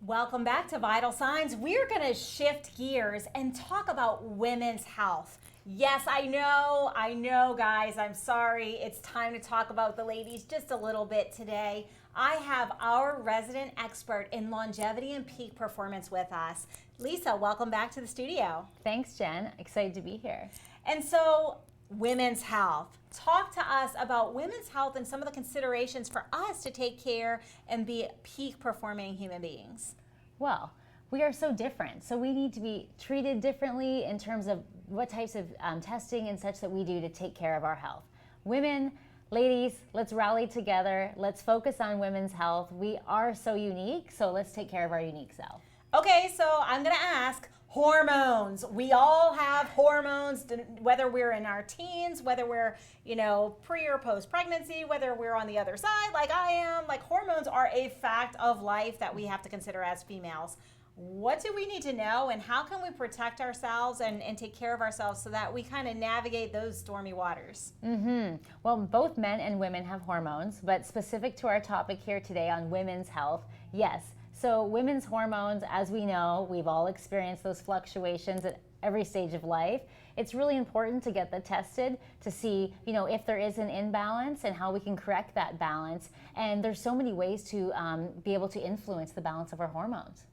Welcome back to Vital Signs. We're going to shift gears and talk about women's health. Yes, I know, guys. I'm sorry. It's time to talk about the ladies just a little bit today. I have our resident expert in longevity and peak performance with us. Lisa, welcome back to the studio. Thanks, Jen. Excited to be here. And so, women's health. Talk to us about women's health and some of the considerations for us to take care and be peak performing human beings. Well, we are so different, so we need to be treated differently in terms of what types of testing and such that we do to take care of our health. Women, ladies, let's rally together. Let's focus on women's health. We are so unique, so let's take care of our unique self. Okay, so I'm going to ask hormones. We all have hormones, whether we're in our teens, whether we're, pre or post pregnancy, whether we're on the other side like I am. Like, hormones are a fact of life that we have to consider as females. What do we need to know, and how can we protect ourselves and take care of ourselves so that we kind of navigate those stormy waters? Well, both men and women have hormones, but specific to our topic here today on women's health, yes. So women's hormones, as we know, we've all experienced those fluctuations at every stage of life. It's really important to get that tested to see, if there is an imbalance and how we can correct that balance. And there's so many ways to be able to influence the balance of our hormones.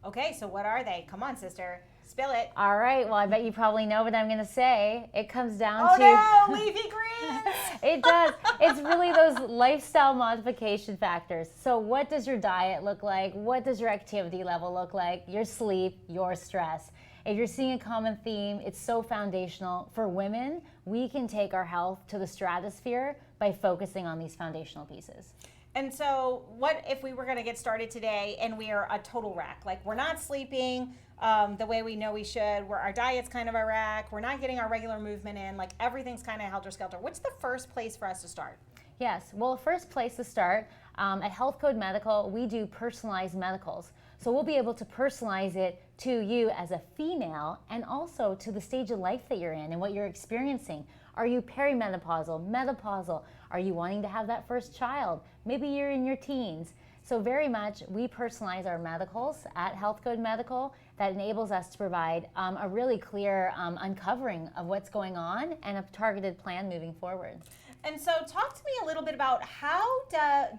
Okay, so what are they? Come on, sister. Spill it. All right, well, I bet you probably know what I'm going to say. It comes down to... Oh, no, leafy greens! It does. It's really those lifestyle modification factors. So what does your diet look like? What does your activity level look like? Your sleep, your stress. If you're seeing a common theme, it's so foundational. For women, we can take our health to the stratosphere by focusing on these foundational pieces. And so what if we were going to get started today and we are a total wreck? Like, we're not sleeping the way we know we should. Our diet's kind of a wreck. We're not getting our regular movement in. Like, everything's kind of helter-skelter. What's the first place for us to start? Yes. Well, first place to start, at Health Code Medical, we do personalized medicals. So we'll be able to personalize it to you as a female and also to the stage of life that you're in and what you're experiencing. Are you perimenopausal, menopausal? Are you wanting to have that first child? Maybe you're in your teens. So very much we personalize our medicals at Health Code Medical. That enables us to provide a really clear uncovering of what's going on and a targeted plan moving forward. And so talk to me a little bit about how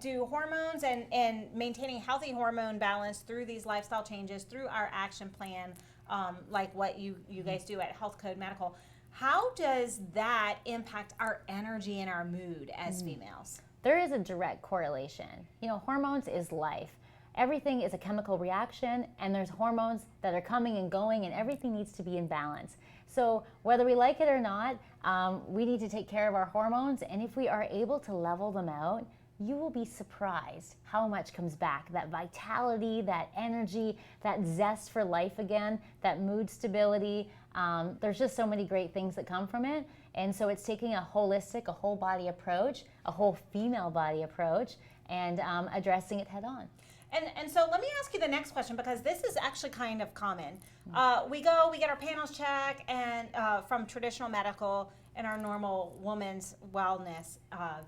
do hormones and maintaining healthy hormone balance through these lifestyle changes, through our action plan, like what you guys do at Health Code Medical, how does that impact our energy and our mood as females? There is a direct correlation. Hormones is life. Everything is a chemical reaction, and there's hormones that are coming and going, and everything needs to be in balance. So whether we like it or not, we need to take care of our hormones, and if we are able to level them out, you will be surprised how much comes back. That vitality, that energy, that zest for life again, that mood stability. There's just so many great things that come from it. And so it's taking a holistic, a whole body approach, a whole female body approach, and addressing it head on. And so let me ask you the next question, because this is actually kind of common. We get our panels checked and from traditional medical and our normal woman's wellness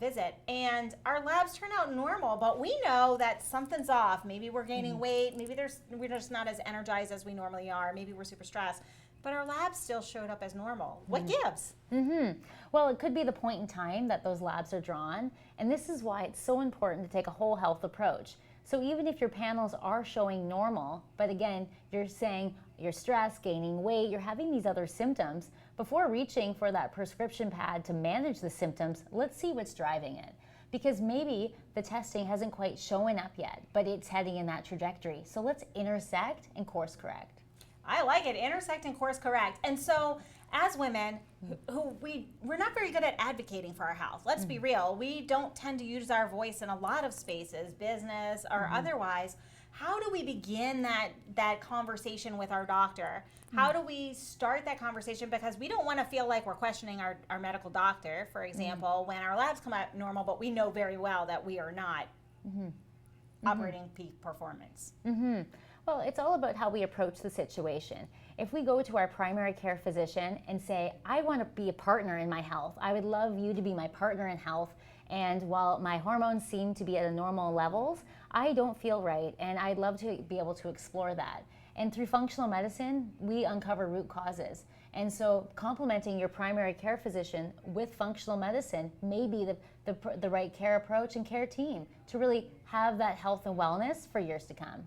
visit, and our labs turn out normal, but we know that something's off. Maybe we're gaining weight, maybe we're just not as energized as we normally are, maybe we're super stressed, but our labs still showed up as normal. What gives? Well, it could be the point in time that those labs are drawn, and this is why it's so important to take a whole health approach. So even if your panels are showing normal, but again, you're saying you're stressed, gaining weight, you're having these other symptoms, before reaching for that prescription pad to manage the symptoms, let's see what's driving it. Because maybe the testing hasn't quite shown up yet, but it's heading in that trajectory. So let's intersect and course correct. I like it, intersect and course correct. And so as women, we're not very good at advocating for our health. Let's be real. We don't tend to use our voice in a lot of spaces, business or otherwise. How do we begin that conversation with our doctor? How do we start that conversation? Because we don't want to feel like we're questioning our medical doctor, for example, when our labs come out normal, but we know very well that we are not operating peak performance. Well, it's all about how we approach the situation. If we go to our primary care physician and say, I want to be a partner in my health, I would love you to be my partner in health, And while my hormones seem to be at a normal levels, I don't feel right, and I'd love to be able to explore that. And through functional medicine, we uncover root causes. And so complementing your primary care physician with functional medicine may be the right care approach and care team to really have that health and wellness for years to come.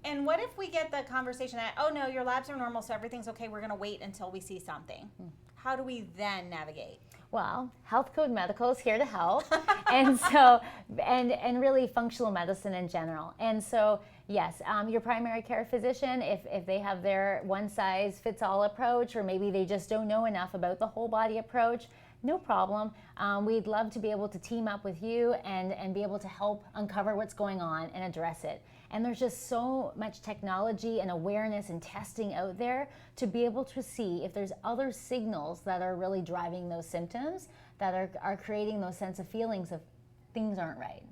And what if we get the conversation that, oh no, your labs are normal, so everything's okay, we're going to wait until we see something? How do we then navigate? Well, Health Code Medical is here to help, and so and really functional medicine in general. And so yes, your primary care physician, if they have their one size fits all approach, or maybe they just don't know enough about the whole body approach, no problem. We'd love to be able to team up with you and be able to help uncover what's going on and address it. And there's just so much technology and awareness and testing out there to be able to see if there's other signals that are really driving those symptoms that are creating those sense of feelings of things aren't right.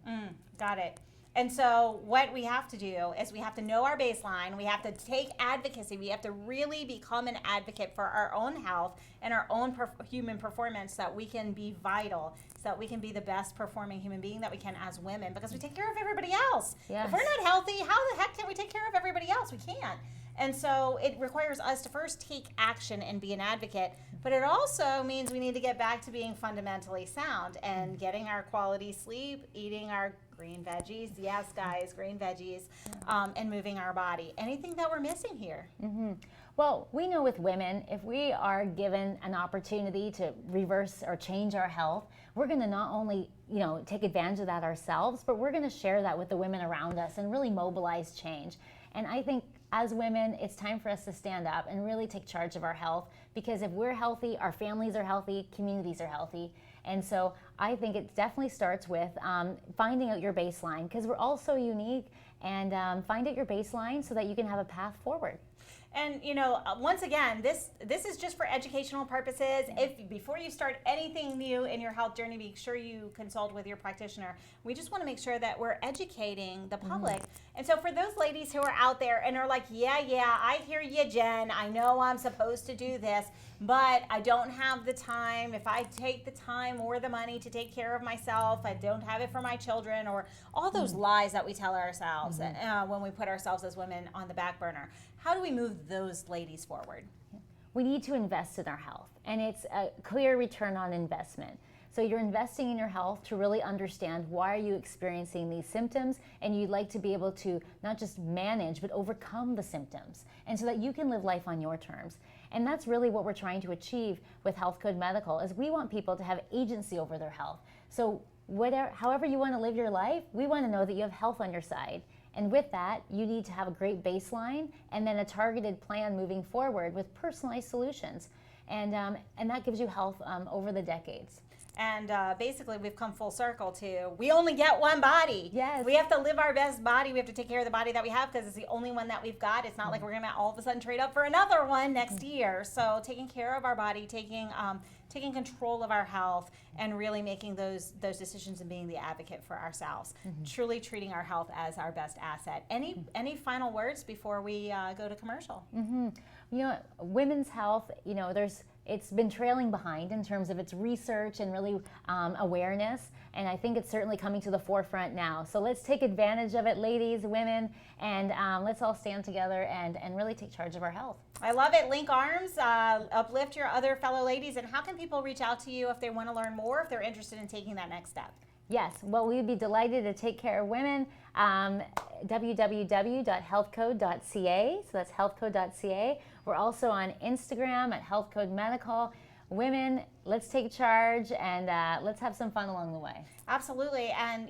Got it. And so what we have to do is we have to know our baseline. We have to take advocacy. We have to really become an advocate for our own health and our own human performance so that we can be vital, so that we can be the best performing human being that we can as women, because we take care of everybody else. Yes. If we're not healthy, how the heck can we take care of everybody else? We can't. And so it requires us to first take action and be an advocate, but it also means we need to get back to being fundamentally sound and getting our quality sleep, eating our green veggies, yes guys, green veggies, and moving our body. Anything that we're missing here? Well, we know with women, if we are given an opportunity to reverse or change our health, we're going to not only, take advantage of that ourselves, but we're going to share that with the women around us and really mobilize change. And I think as women, it's time for us to stand up and really take charge of our health, because if we're healthy, our families are healthy, communities are healthy. And so I think it definitely starts with finding out your baseline, because we're all so unique, and find out your baseline so that you can have a path forward. And once again, this is just for educational purposes. If before you start anything new in your health journey, make sure you consult with your practitioner. We just want to make sure that we're educating the public. And so for those ladies who are out there and are like, yeah, I hear you, Jen. I know I'm supposed to do this, but I don't have the time. If I take the time or the money to take care of myself, I don't have it for my children, or all those lies that we tell ourselves when we put ourselves as women on the back burner. How do we move those ladies forward? We need to invest in our health, and it's a clear return on investment. So you're investing in your health to really understand why are you experiencing these symptoms, and you'd like to be able to not just manage but overcome the symptoms, and so that you can live life on your terms. And that's really what we're trying to achieve with Health Code Medical, is we want people to have agency over their health. So however you want to live your life, we want to know that you have health on your side. And with that, you need to have a great baseline and then a targeted plan moving forward with personalized solutions. And that gives you health over the decades. And basically, we've come full circle to, we only get one body. Yes. We have to live our best body. We have to take care of the body that we have, because it's the only one that we've got. It's not like we're going to all of a sudden trade up for another one next year. So taking care of our body, taking control of our health, and really making those decisions and being the advocate for ourselves. Truly treating our health as our best asset. Any final words before we go to commercial? Women's health, it's been trailing behind in terms of its research and really awareness, and I think it's certainly coming to the forefront now. So let's take advantage of it, ladies, women, and let's all stand together and really take charge of our health. I love it. Link arms, uplift your other fellow ladies. And how can people reach out to you if they want to learn more, if they're interested in taking that next step? Yes, well, we'd be delighted to take care of women. www.healthcode.ca, so that's healthcode.ca. We're also on Instagram at Health Code Medical. Women, let's take charge, and let's have some fun along the way. Absolutely. And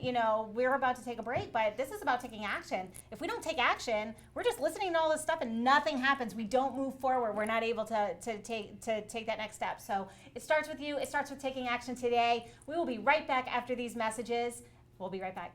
we're about to take a break, but this is about taking action. If we don't take action, we're just listening to all this stuff and nothing happens. We don't move forward. We're not able to take that next step. So it starts with you. It starts with taking action today. We will be right back after these messages. We'll be right back.